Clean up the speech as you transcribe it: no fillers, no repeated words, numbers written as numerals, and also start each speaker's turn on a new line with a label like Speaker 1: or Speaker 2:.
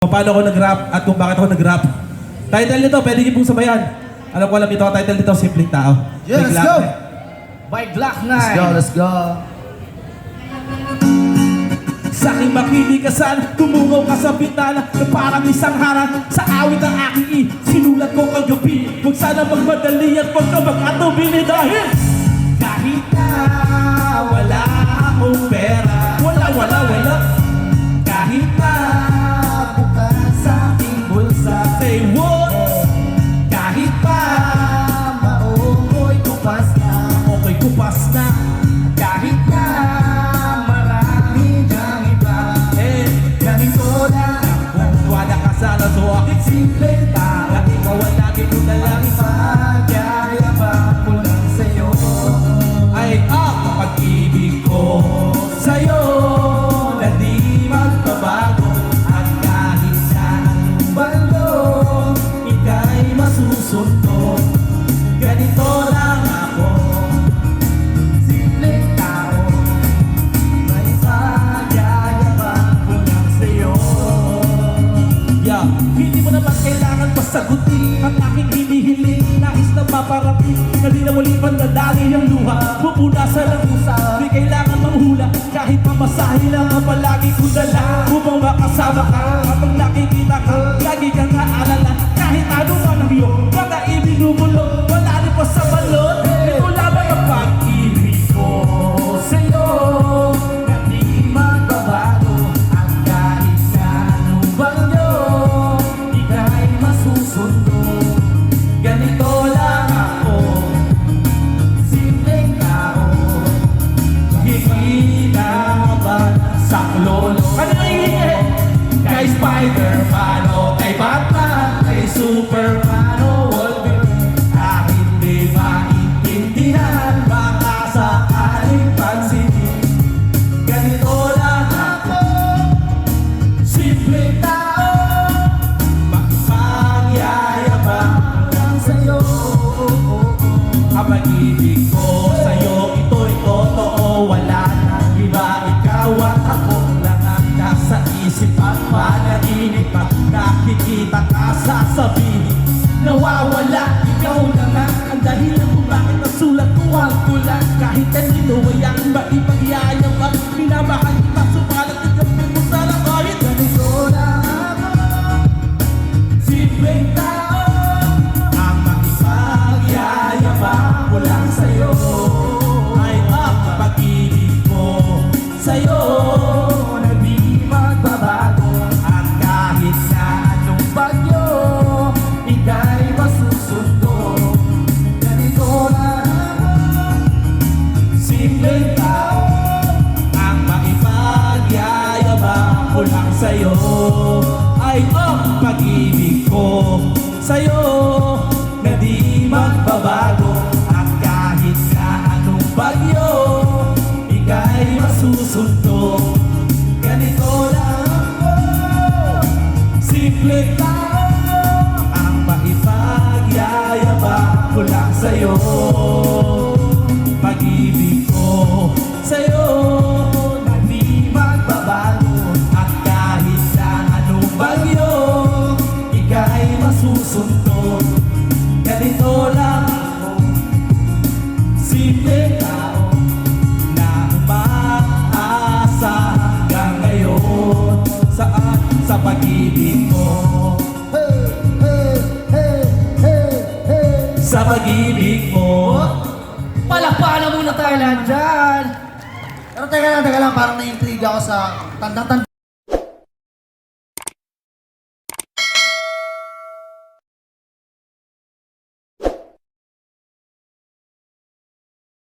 Speaker 1: Paano ako nag-rap at kung bakit ako nag-rap. Title nito, pwede niyo pong sabayan. Alam ko alam ito, title nito, Simpleng Tao.
Speaker 2: Yeah, let's go!
Speaker 3: By Black
Speaker 2: Let's
Speaker 3: Knight.
Speaker 2: go, let's go!
Speaker 1: Sa aking makilikasan, tumungaw ka sa bintana na parang isang harang sa awit ang aking sinulat ko kagabi. Huwag sana magmadali at huwag ka mag-atubili dahil kahit na wala akong pera, wala kahit na bukas sa aking bulsa, say what? Kahit pa maoko'y kupas na, okay kupas na, kahit na marami kang iba, ganito lang kung wala ka sana so aking simpleng tao. Ikaw ang lagi ko na lang ipagyayabang ko lang sa'yo ay ang pag-ibig ko sa'yo na di magbabago. At kahit saan bando ika'y masusunod, ganito lang ako, simpleng tao, may pagyayabang ko lang sa'yo. Yeah, hindi mo naman kailangan pasagutin ang aking hinihiling. Nais na maparating na di na muli pandadali ang luha, pupunasan ang pusa. Di kailangan manghula kahit mamasahe lang ang palagi kong dala upang makasama ka. Kapag nakikita ka, lagi kang naalala. Kahit ano man ang iyong mga ibinubulong, wala rin pa sa balon. Ito lamang ang pag-ibig ko sa'yo na di magbabago. At kahit na anong bagyo ika'y masusundo, ganito lang ako, simpleng tao, hindi na ba sa klolo. Ano na hihingi? Kay Spider-Man o kay Batman, kay Superman o Wolverine, kahit di maintindihan, baka sakaling pansinin, ganito lang ako, simpleng tao, makipagyayabang lang sa'yo. Ang pag-ibig ko sa'yo, ito'y totoo, wala nang iba. Ikaw at ako lang ang nasa isip at panaginip. Pag nakikita ka, sasabihin nawawala. Ikaw na nga ang dahilan kung bakit nasulat ko ang kulang. Kahit kanino ay ang maipagyayabang, minamahal kita, sumalat at gabi mo sa langit. Ganito lang ako, simpleng tao, ang makipagyayabang ko lang sa'yo ay ang pag-ibig ko sa'yo na di magbabago. At kahit na anong bagyo ika'y masusundo, ganito lang ako, simpleng tao, ang maipagyayabang ko lang sa'yo ay ang pag-ibig ko sa'yo na di magbabago. At kahit na anong bagyo ika'y masusundo, ganito lang ako, simpleng tao, ang maipagyayabang ko lang sa'yo, pag-ibig ko sa'yo na di magbabago. At kahit na anong bagyo ika'y masusundo, ganito lang ako, simpleng tao na umaasa hanggang ngayon sa pag-ibig mo, sa pag-ibig mo.
Speaker 3: Palakpakan na muna tayo lahat dyan.
Speaker 2: Pero teka lang, parang na-intriga ako sa tandang-tanda.